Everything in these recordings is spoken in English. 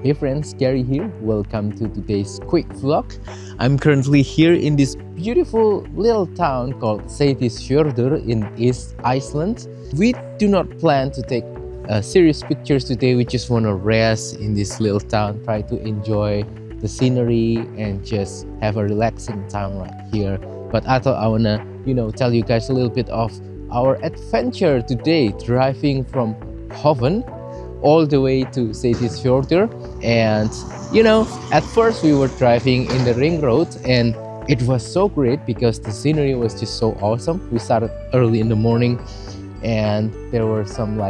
Hey friends, Gary here. Welcome to today's quick vlog. I'm currently here in this beautiful little town called Seydisfjordur in East Iceland. We do not plan to take serious pictures today. We just want to rest in this little town, try to enjoy the scenery and just have a relaxing time right here. But I thought I want to, tell you guys a little bit of our adventure today, driving from Hofn all the way to Seydisfjordur. And at first we were driving in the ring road and it was so great because the scenery was just so awesome. We started early in the morning and there were some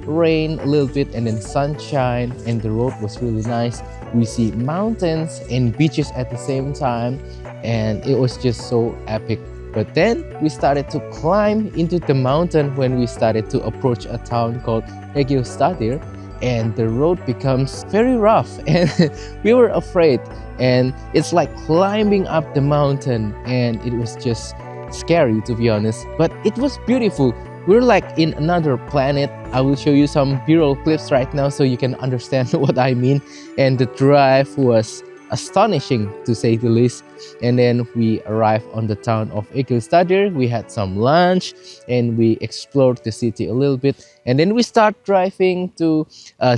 rain a little bit and then sunshine, and the road was really nice. We see mountains and beaches at the same time and it was just so epic. But then we started to climb into the mountain when we started to approach a town called Studlagil, and the road becomes very rough and we were afraid, and it's like climbing up the mountain and it was just scary, to be honest, but it was beautiful. We're like in another planet. I will show you some B-roll clips right now so you can understand what I mean. And the drive was astonishing, to say the least. And then we arrived on the town of Studlagil. We had some lunch and we explored the city a little bit, and then we start driving to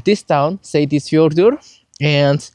this town, Seydisfjordur. And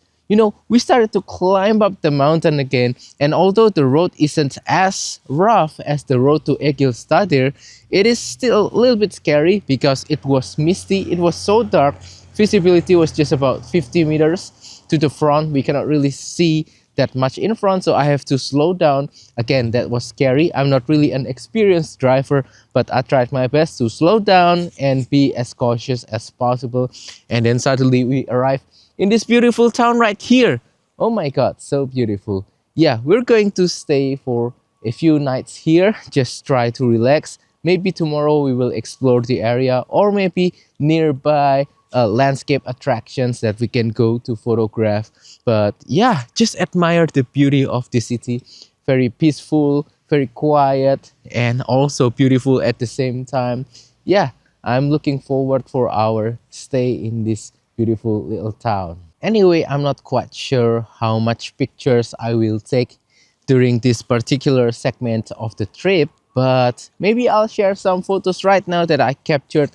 we started to climb up the mountain again, and although the road isn't as rough as the road to Studlagil, it is still a little bit scary because it was misty. It was so dark. Visibility was just about 50 meters to the front. We cannot really see that much in front, so I have to slow down. Again, that was scary. I'm not really an experienced driver, but I tried my best to slow down and be as cautious as possible. And then suddenly we arrived in this beautiful town right here. Oh my god, so beautiful. Yeah, we're going to stay for a few nights here, just try to relax. Maybe tomorrow we will explore the area, or maybe nearby landscape attractions that we can go to photograph. But yeah, just admire the beauty of the city. Very peaceful, very quiet, and also beautiful at the same time. Yeah, I'm looking forward for our stay in this beautiful little town. Anyway, I'm not quite sure how much pictures I will take during this particular segment of the trip, but maybe I'll share some photos right now that I captured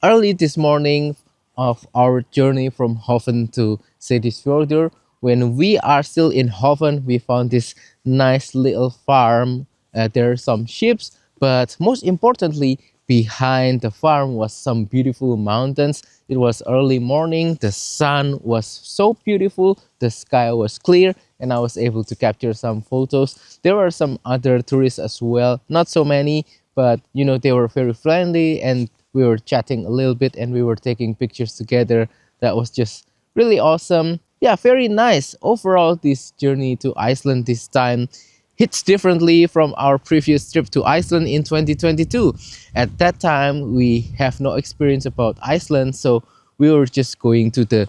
early this morning of our journey from Hofn to Seydisfjordur. When we are still in Hofn, we found this nice little farm. There are some sheep, but most importantly, behind the farm was some beautiful mountains. It was early morning, the sun was so beautiful, the sky was clear, and I was able to capture some photos. There were some other tourists as well, not so many, but they were very friendly, and we were chatting a little bit and we were taking pictures together. That was just really awesome. Yeah, very nice. Overall, this journey to Iceland this time hits differently from our previous trip to Iceland in 2022. At that time, we have no experience about Iceland, so we were just going to the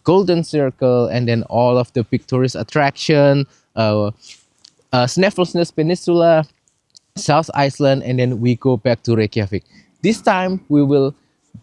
Golden Circle and then all of the big tourist attraction, Snæfellsnes Peninsula, South Iceland, and then we go back to Reykjavik. This time we will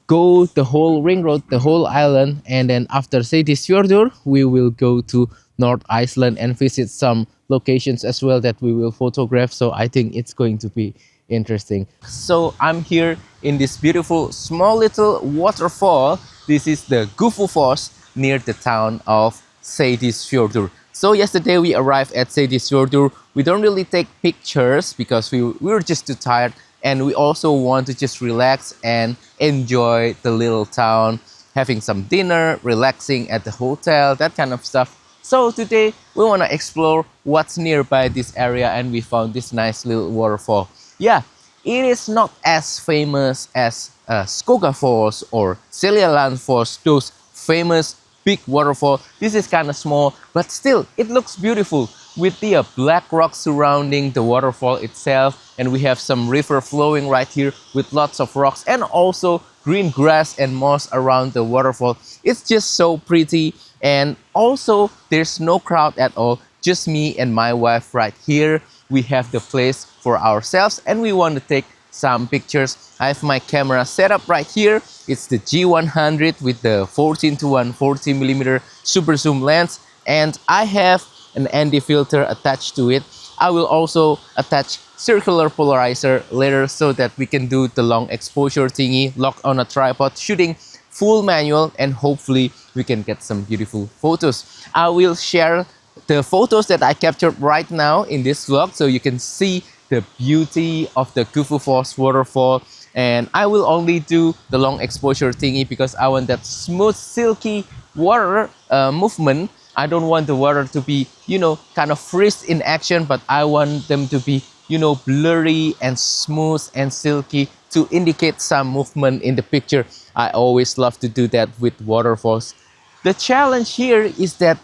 go the whole ring road, the whole island, and then after Seydisfjordur we will go to North Iceland and visit some locations as well that we will photograph. So I think it's going to be interesting. So I'm here in this beautiful small little waterfall. This is the Gufufoss near the town of Seydisfjordur. So yesterday we arrived at Seydisfjordur. We don't really take pictures because we were just too tired, and we also want to just relax and enjoy the little town, having some dinner, relaxing at the hotel, that kind of stuff. So today we want to explore what's nearby this area, and we found this nice little waterfall. Yeah, it is not as famous as Gufufoss or Studlafoss, those famous big waterfall. This is kind of small, but still it looks beautiful with the black rocks surrounding the waterfall itself, and we have some river flowing right here with lots of rocks and also green grass and moss around the waterfall. It's just so pretty, and also there's no crowd at all, just me and my wife right here. We have the place for ourselves and we want to take some pictures. I have my camera set up right here. It's the G100 with the 14:1 40mm super zoom lens, and I have an ND filter attached to it. I will also attach circular polarizer later so that we can do the long exposure thingy, lock on a tripod, shooting full manual, and hopefully we can get some beautiful photos. I will share the photos that I captured right now in this vlog so you can see the beauty of the Gufufoss waterfall, and I will only do the long exposure thingy because I want that smooth silky water movement. I don't want the water to be, you know, kind of freeze in action, but I want them to be, you know, blurry and smooth and silky to indicate some movement in the picture. I always love to do that with waterfalls. The challenge here is that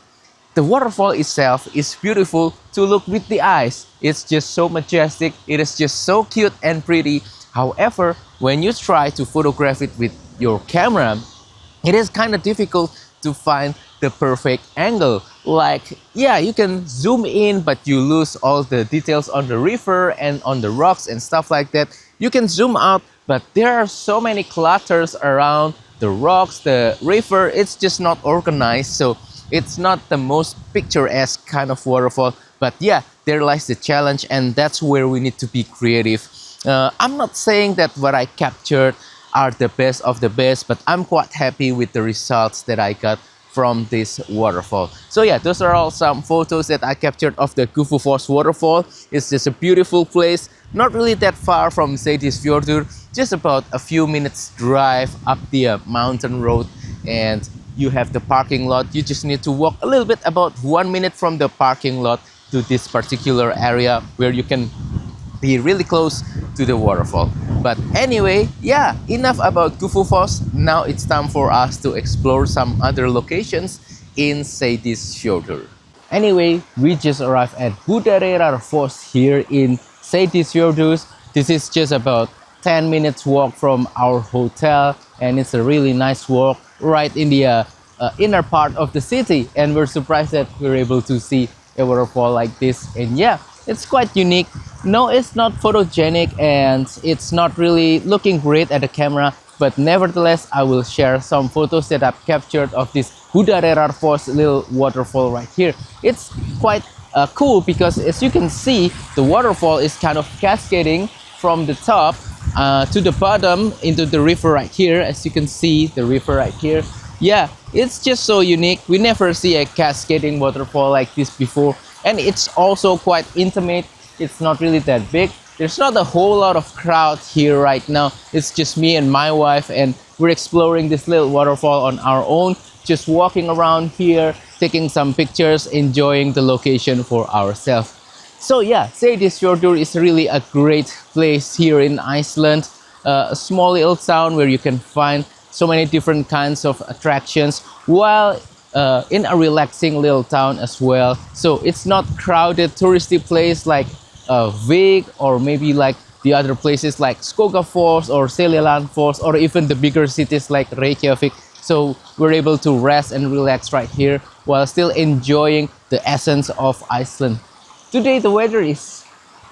the waterfall itself is beautiful to look with the eyes. It's just so majestic. It is just so cute and pretty. However, when you try to photograph it with your camera, it is kind of difficult to find the perfect angle. Like, yeah, you can zoom in, but you lose all the details on the river and on the rocks and stuff like that. You can zoom out, but there are so many clutters around the rocks, the river. It's just not organized, so it's not the most picturesque kind of waterfall. But yeah, there lies the challenge, and that's where we need to be creative. I'm not saying that what I captured are the best of the best, but I'm quite happy with the results that I got from this waterfall. So yeah, those are all some photos that I captured of the Gufufoss waterfall. It's just a beautiful place, not really that far from Seydisfjordur, just about a few minutes drive up the mountain road, and you have the parking lot. You just need to walk a little bit, about 1 minute from the parking lot to this particular area where you can be really close to the waterfall. But anyway, yeah, enough about Gufufoss. Now it's time for us to explore some other locations in Seydisfjordur. Anyway, we just arrived at Budareyrarfoss here in Seydisfjordur. This is just about 10 minutes walk from our hotel, and it's a really nice walk right in the inner part of the city, and we're surprised that we're able to see a waterfall like this. And yeah, it's quite unique. No, it's not photogenic and it's not really looking great at the camera, but nevertheless I will share some photos that I've captured of this Budareyrarfoss little waterfall right here. It's quite cool because, as you can see, the waterfall is kind of cascading from the top to the bottom into the river right here. As you can see, the river right here. Yeah, it's just so unique. We never see a cascading waterfall like this before, and it's also quite intimate. It's not really that big. There's not a whole lot of crowd here right now. It's just me and my wife, and we're exploring this little waterfall on our own, just walking around here, taking some pictures, enjoying the location for ourselves. So yeah, Seydisfjordur is really a great place here in Iceland. A small little town where you can find so many different kinds of attractions, while in a relaxing little town as well. So it's not crowded touristy place like Vig, or maybe like the other places like Skogafors or Studlafoss, or even the bigger cities like Reykjavik. So we're able to rest and relax right here while still enjoying the essence of Iceland. Today the weather is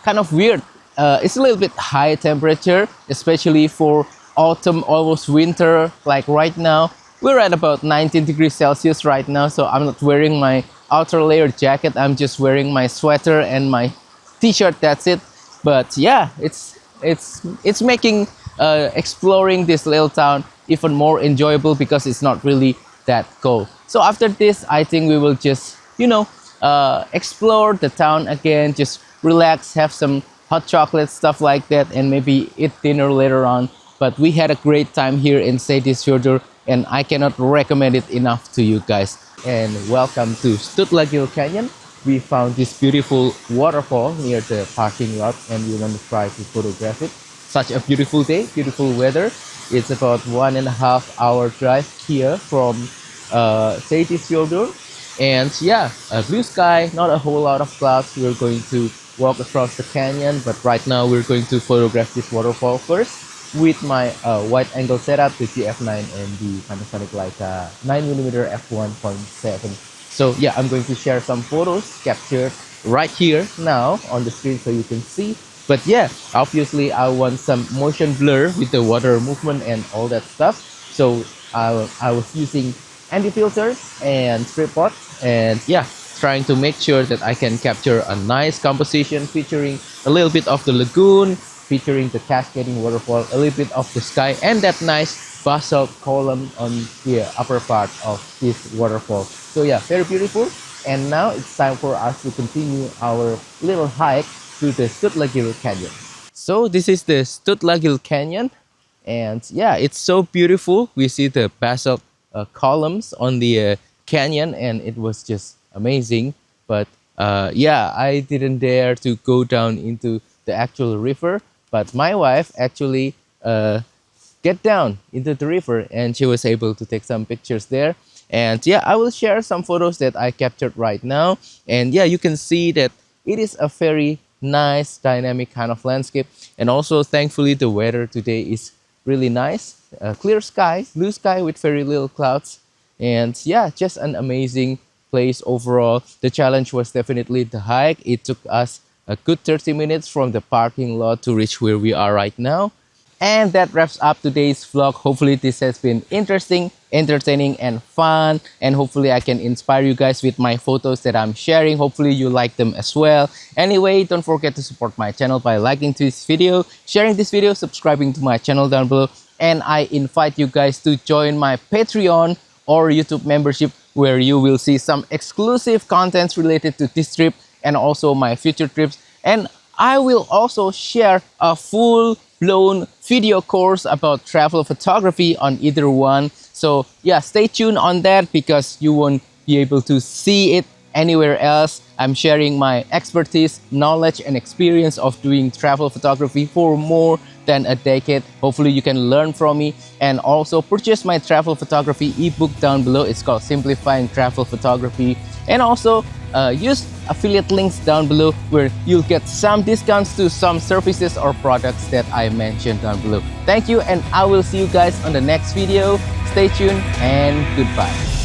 kind of weird. It's a little bit high temperature, especially for autumn, almost winter. Like right now, we're at about 19 degrees Celsius right now, so I'm not wearing my outer layer jacket. I'm just wearing my sweater and my t-shirt, that's it. But yeah, it's making exploring this little town even more enjoyable because it's not really that cold. So after this, I think we will just, you know, explore the town again, just relax, have some hot chocolate, stuff like that, and maybe eat dinner later on. But we had a great time here in Seydisfjordur, and I cannot recommend it enough to you guys. And welcome to Studlagil Canyon. We found this beautiful waterfall near the parking lot, and we want to try to photograph it. Such a beautiful day, beautiful weather. It's about 1.5 hour drive here from Seydisfjordur. And yeah, a blue sky, not a whole lot of clouds. We're going to walk across the canyon, but right now we're going to photograph this waterfall first with my wide angle setup, the GF9 and the Panasonic Leica 9mm f1.7. So yeah, I'm going to share some photos captured right here now on the screen so you can see. But yeah, obviously I want some motion blur with the water movement and all that stuff. So I was using anti-filters and tripod, and yeah, trying to make sure that I can capture a nice composition featuring a little bit of the lagoon, featuring the cascading waterfall, a little bit of the sky, and that nice basalt column on the upper part of this waterfall. So yeah, very beautiful. And now it's time for us to continue our little hike through the Studlagil Canyon. So this is the Studlagil Canyon, and yeah, it's so beautiful. We see the basalt columns on the canyon, and it was just amazing. But yeah, I didn't dare to go down into the actual river, but my wife actually get down into the river, and she was able to take some pictures there. And yeah, I will share some photos that I captured right now. And yeah, you can see that it is a very nice dynamic kind of landscape. And also thankfully the weather today is really nice, clear sky, blue sky with very little clouds. And yeah, just an amazing place overall. The challenge was definitely the hike. It took us a good 30 minutes from the parking lot to reach where we are right now. And that wraps up today's vlog. Hopefully this has been interesting, entertaining, and fun. And hopefully I can inspire you guys with my photos that I'm sharing. Hopefully you like them as well. Anyway, don't forget to support my channel by liking this video, sharing this video, subscribing to my channel down below. And I invite you guys to join my Patreon or YouTube membership, where you will see some exclusive contents related to this trip and also my future trips. And I will also share a full-blown video course about travel photography on either one. So yeah, stay tuned on that because you won't be able to see it anywhere else. I'm sharing my expertise, knowledge, and experience of doing travel photography for more than a decade. Hopefully you can learn from me, and also purchase my travel photography ebook down below. It's called Simplifying Travel Photography. And also use affiliate links down below where you'll get some discounts to some services or products that I mentioned down below. Thank you, and I will see you guys on the next video. Stay tuned and goodbye.